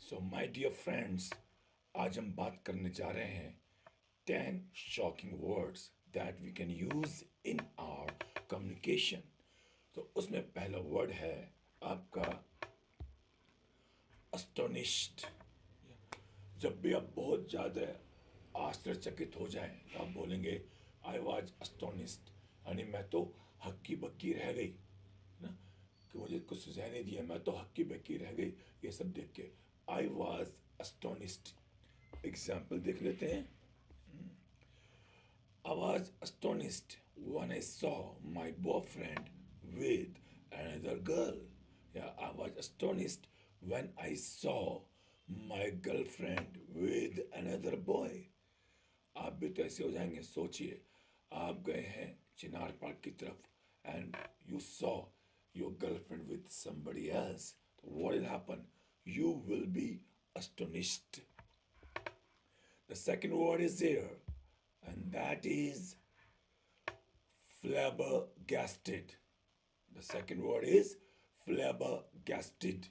So my dear friends, आज हम बात करने जा रहे हैं 10 shocking words that we can use in our communication. तो उसमें पहला वर्ड है आपका अस्टोनिश्ड। जब भी आप बहुत ज़्यादा आश्चर्यचकित हो जाएं तो आप बोलेंगे आई वॉज अस्टोनिश्ड, यानी मैं तो हक्की बक्की रह गई ना, कि मुझे कुछ सुझाव नहीं दिया, मैं तो हक्की बक्की रह गई ये सब देख के। I was अस्टोनिश्ड। एग्जाम्पल देख लेते हैं। I was astonished when I saw my boyfriend with another girl. Yeah, I was astonished when I saw my girlfriend with another boy. आप भी तो ऐसे हो जाएंगे। सोचिए, आप गए हैं चिनार पार्क की तरफ and you saw your girlfriend with somebody else. So what will happen? You will be astonished. The second word is there, and that is flabbergasted. The second word is flabbergasted.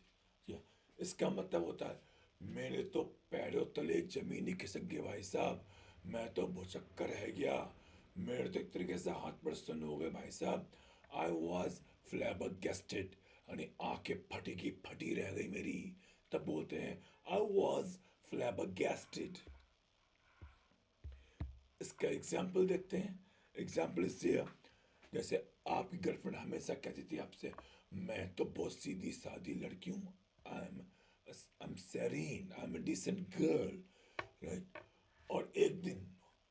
Yeah. इसका मतलब होता है मेरे तो पैरों तले जमीन ही खिसक गई भाई साहब, मैं तो भुचक्कर रह गया, मेरे तो एक तरीके से हाथ पर सुन्न हो गए भाई साहब। आई वॉज flabbergasted, यानी आंखें फटी की फटी रह गई मेरी, तब बोलते हैं आई वॉज flabbergasted। इसका एग्जाम्पल देखते हैं। एग्जाम्पल इससे, जैसे आपकी गर्लफ्रेंड हमेशा कहती थी आपसे मैं तो बहुत सीधी सादी लड़की हूँ, I am serene, I am a decent girl, right. और एक दिन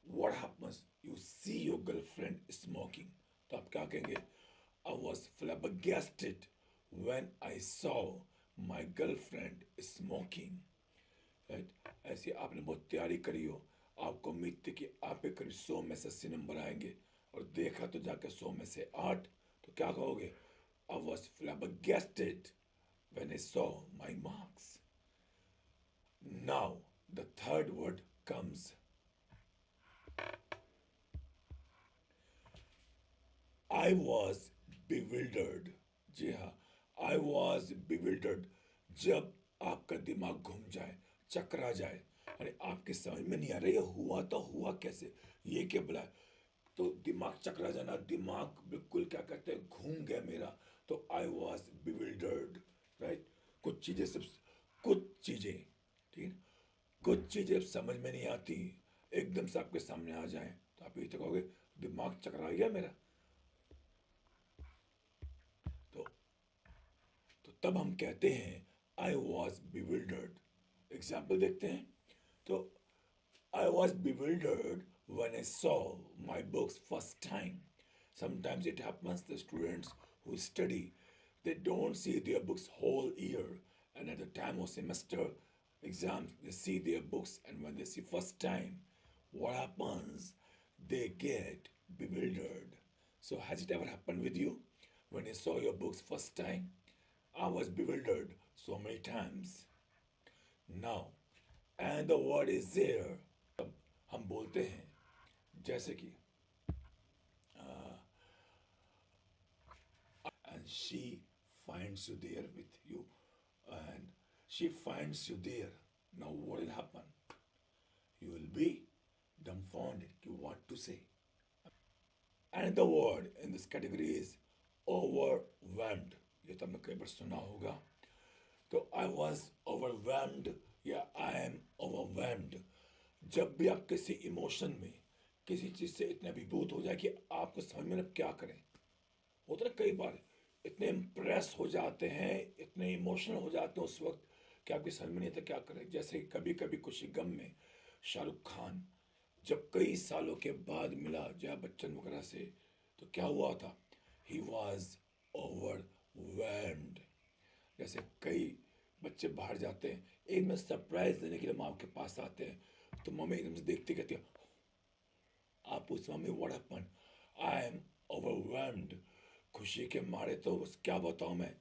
what happens, you see your girlfriend smoking, तो आप क्या कहेंगे? I was flabbergasted when I saw my girlfriend smoking, right. ऐसे आपने बहुत तैयारी करी हो, आपको उम्मीद थी कि आप पे करीब 100 में से 80 नंबर आएंगे, और देखा तो जाकर 100 में से 8, तो क्या कहोगे? I was flabbergasted when I saw my marks. Now the third word comes. I was bewildered. जी हाँ, I was bewildered। जब आपका दिमाग घूम जाए, चकरा जाए, अरे आपके समझ में नहीं आ रहा ये हुआ तो हुआ कैसे, ये क्या बुला, तो दिमाग चकरा जाना, दिमाग बिल्कुल क्या कहते हैं घूम गया मेरा, तो आई वॉज बिविल्डर्ड, राइट। कुछ चीज़ें सब, कुछ चीज़ें, ठीक है, कुछ चीज़ें समझ में नहीं आती, एकदम से आपके सामने आ जाएं तो आप ये तो कहोगे दिमाग चकरा गया मेरा। तो तब हम कहते हैं आई वॉज बिविल्डर्ड। एग्जाम्पल देखते हैं। तो I was bewildered when I saw my books first time. Sometimes it happens the students who study, they don't see their books whole year, and at the time of semester exams they see their books, and when they see first time, what happens? They get bewildered. So has it ever happened with you? When you saw your books first time, I was bewildered so many times. Now, and the word is there, हम बोलते हैं जैसे कि and she finds you there with you, and she finds you there, now what will happen? You will be dumbfounded कि what to say. And the word in this category is overwhelmed। ये तो हमने कई बार सुना होगा। तो I was overwhelmed या I am overwhelmed। जब भी आप किसी इमोशन में, किसी चीज़ से इतने अभिभूत हो जाए कि आपको समझ में अब क्या करें, होता है कई बार, इतने इम्प्रेस हो जाते हैं, इतने इमोशनल हो जाते हैं उस वक्त कि आपकी समझ में नहीं आता क्या करें। जैसे कभी कभी खुशी गम में शाहरुख खान जब कई सालों के बाद मिला जया बच्चन वगैरह से, तो क्या हुआ था? He was overwhelmed. जैसे कई बच्चे बाहर जाते हैं, एक में सरप्राइज देने के लिए माँ के पास आते हैं, तो मम्मी एकदम से देखती कहती है, आप पूछ mummy what happened? I am overwhelmed. खुशी के मारे तो बस क्या बताऊँ मैं,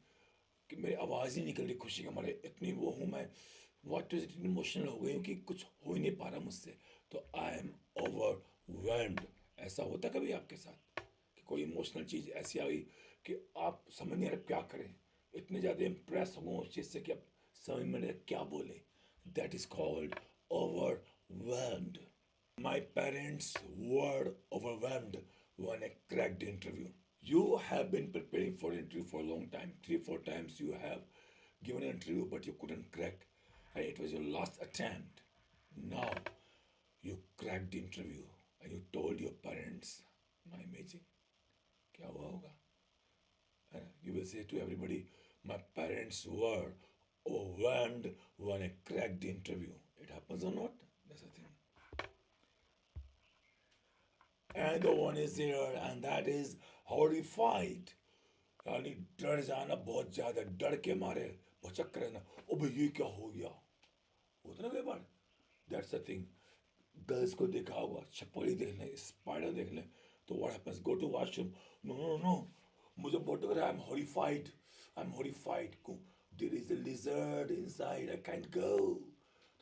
कि मेरी आवाज़ ही निकल रही खुशी के मारे, इतनी वो हूँ मैं, व्हाट इज इट, इमोशनल हो गई हूँ कि कुछ हो ही नहीं पा रहा मुझसे। तो आई एम ओवरवेल्म्ड। ऐसा होता कभी आपके साथ कि कोई इमोशनल चीज़ ऐसी आ गई कि आप समझ नहीं आ रहे क्या करें, इतने ज़्यादा इम्प्रेस हो उस चीज़ से कि आप समझ में नहीं आ रहा क्या बोले, That is called overwhelmed. My parents were overwhelmed when I cracked the interview. You have been preparing for interview for a long time. 3, 4 times you have given an interview, but you couldn't crack, and it was your last attempt. Now you cracked the interview, and you told your parents, "My amazing, क्या हुआ होगा?" And you will say to everybody, "My parents were overwhelmed when I cracked the interview." It happens or not? That's the thing. And the one is there, and that is horrified. यानी डर जाना, बहुत ज्यादा डर के मारे भचक रहना, ओ भाई ये क्या हो गया, होता ना कई बार। That's the thing. गर्ल्स को देखा होगा, छपरी देख लें, स्पाइडर देख लें, तो what happens, go to washroom, no no no, मुझे बहुत डर रहा है, I am horrified, there is a lizard inside, I can't go,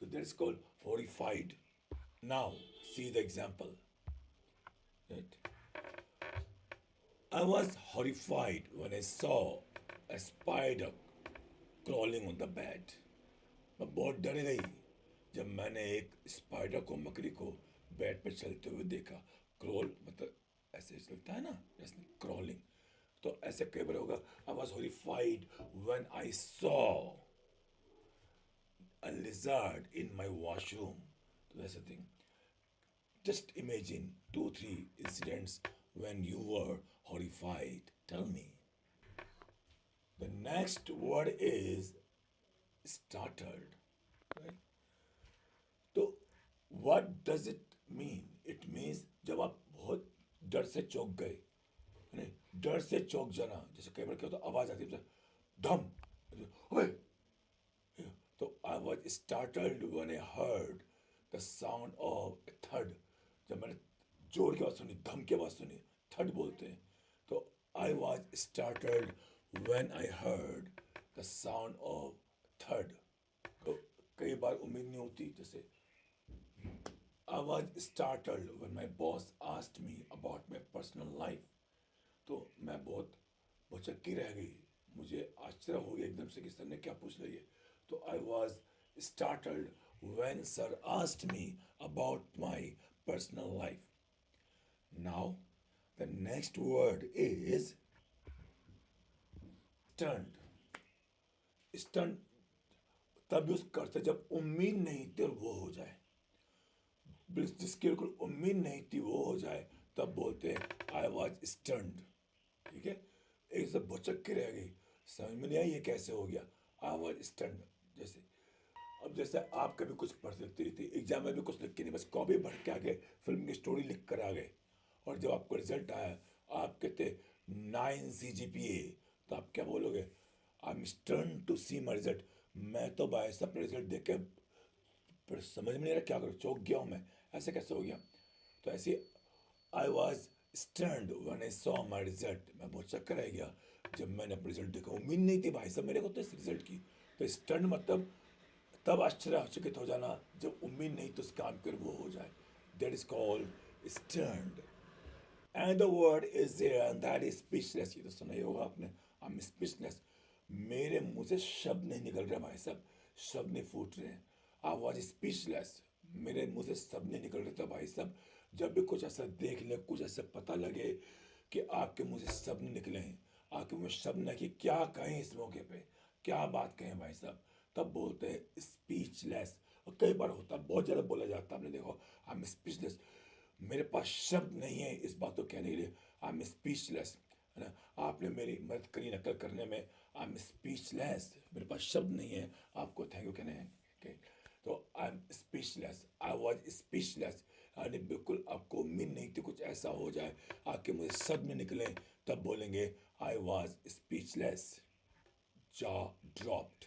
तो that's called horrified. Now see the example, right? I was horrified when I saw a spider crawling on the bed. मैं बहुत डर गई जब मैंने एक spider को, मकड़ी को बेड पे चलते हुए देखा। क्रॉल मतलब ऐसे चलता है ना, जैसे क्रॉलिंग, तो ऐसे कई बार होगा। I was horrified when I saw a lizard in my washroom. So that's the thing. Just imagine 2, 3 incidents when you were horrified. Tell me. The next word is startled. Right? तो what does it mean? It means जब आप बहुत डर से चौंक गए, नहीं, डर से चौंक जाना, जैसे कई बार क्या होता है, आवाज आती है धम, अबे, तो I was startled when I heard the sound of a thud. जब मैंने जोर की आवाज सुनी, धम की आवाज सुनी, थर्ड बोलते हैं, तो I was startled when I heard the sound of thud. तो कई बार उम्मीद नहीं होती, जैसे I was startled when my boss asked me about my personal life. तो मैं बहुत भौचक्की रह गई, मुझे आश्चर्य हो गया एकदम से कि सर ने क्या पूछ लिया। तो I was startled when sir asked me about my personal life. Now, the next word is stunned. Stunned तब यूज करते जब उम्मीद नहीं थी और वो हो जाए, जिसकी बिल्कुल उम्मीद नहीं थी वो हो जाए, तब बोलते हैं आई वॉज स्टन्ड। ठीक है, एक सब भुचक के रह गई, समझ में नहीं आई ये कैसे हो गया, आई वॉज स्टन्ड। जैसे अब जैसे आप कभी कुछ पढ़ सकती थी, एग्जाम में भी कुछ लिख के नहीं, बस कॉपी भर के आ गए, फिल्म की स्टोरी लिख कर आ गए, और जब आपको रिजल्ट आया, आप कहते 9 CGPA, तो आप क्या बोलोगे, I am stern to see my result. मैं तो भाई सब रिजल्ट देख के फिर समझ में नहीं रहा क्या करूँ, चौंक गया हूँ मैं, ऐसे कैसे हो गया। तो ऐसे I was stunned when I saw my result, मैं बहुत चक्कर रह गया जब मैंने अपना रिजल्ट देखा, उम्मीद नहीं थी भाई साहब मेरे को तो इस रिजल्ट की। तो स्टर्न मतलब तब आश्चर्यचकित हो जाना जब उम्मीद नहीं तो उस काम कर वो हो जाए, that is called stunned. And the word is there and that is speechless. ये तो सुना ही होगा आपने, आई एम स्पीचलेस, मेरे मुंह से शब्द नहीं निकल रहे भाई साहब, शब्द नहीं फूट रहे हैं। आई वॉज स्पीचलेस, मेरे मुंह से शब्द नहीं निकल रहे थे भाई साहब। जब भी कुछ ऐसा देख ले, कुछ ऐसा पता लगे कि आपके मुंह से शब्द नहीं निकले हैं, आपके मुंह में शब्द नहीं कि क्या कहें इस मौके पे, क्या बात कहें भाई साहब, तब बोलते हैं स्पीचलेस। और कई बार होता है, बहुत ज़्यादा बोला जाता है, आपने देखो आई एम स्पीचलेस, मेरे पास शब्द नहीं है इस बात को कहने के लिए, आई एम स्पीचलेस, है ना। आपने मेरी मदद करी नकल करने में, आई एम स्पीचलेस, मेरे पास शब्द नहीं है आपको थैंक यू कहने हैं। okay? तो I am speechless, I was speechless, यानी बिल्कुल आपको उम्मीद नहीं थी कुछ ऐसा हो जाए, आपके मुझे शब्द में निकले, तब बोलेंगे I was speechless. Jaw dropped,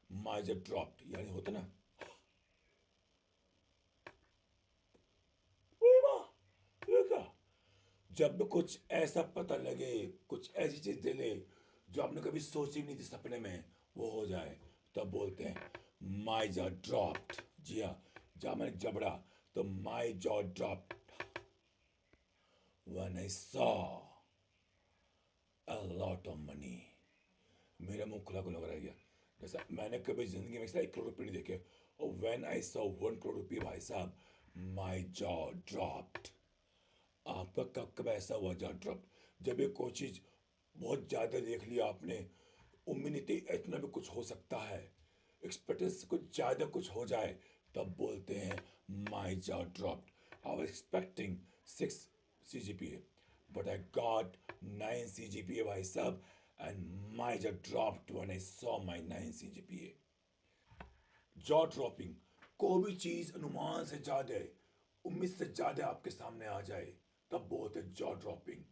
my jaw dropped, यानी होता ना, जब कुछ ऐसा पता लगे, कुछ ऐसी चीज दे ले जो आपने कभी सोची नहीं थी सपने में वो हो जाए, तब बोलते हैं माई जॉ ड्रॉप्ड। जी हाँ, जहाँ मैंने जबड़ा, तो my jaw dropped when I saw a lot of money, मेरा मुंह खुला खुला रह गया जैसा मैंने कभी जिंदगी में ऐसा 1 करोड़ रुपये नहीं देखे, और व्हेन आई सॉ 1 करोड़ रुपये भाई साहब, माई जॉ ड्रॉप्ड। आपका कब कब ऐसा हुआ जॉ ड्रॉप? जब ये कोई चीज बहुत ज्यादा देख लिया आपने, उम्मीद नहीं थी इतना भी कुछ हो सकता है, एक्सपेक्टेंस कुछ ज्यादा कुछ हो जाए, तब बोलते हैं my jaw dropped. I was expecting 6 CGPA, but I got 9 CGPA भाई साहब, and my jaw dropped when I saw my 9 CGPA। Jaw dropping, कोई भी चीज अनुमान से ज्यादा, उम्मीद से ज्यादा आपके सामने आ जाए, तब बोलते हैं जॉ ड्रॉपिंग।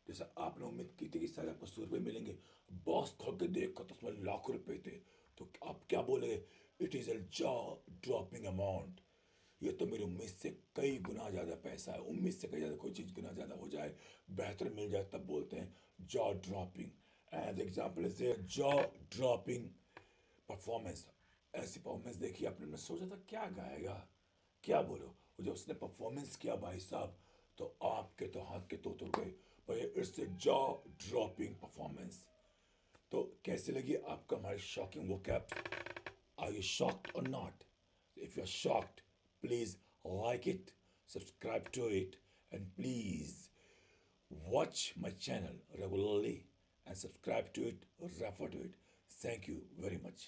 जैसे आपने उम्मीद की थी कि शायद आपको 100 रुपये मिलेंगे, बॉस खोल के देखो तो उसमें लाखों रुपए थे, तो आप क्या बोलेंगे? It is a jaw dropping amount. ये तो मेरी उम्मीद से कई गुना ज़्यादा पैसा है, उम्मीद से कई ज़्यादा कोई चीज़ गुना ज़्यादा हो जाए, बेहतर मिल जाए, तब बोलते हैं jaw dropping. And example is jaw dropping performance. ऐसी परफॉर्मेंस देखी आपने, मैं सोचा था क्या गाएगा, क्या बोलो, वो जब उसने परफॉर्मेंस किया भाई साहब, तो आपके तो हाथ के तो तुर गए भाई, इट्स जॉ ड्रॉपिंग परफॉर्मेंस। तो कैसे लगी आपका हमारी शॉकिंग वो cap? Are you shocked or not? If you're shocked, please like it, subscribe to it, and please watch my channel regularly and subscribe to it, refer to it. Thank you very much.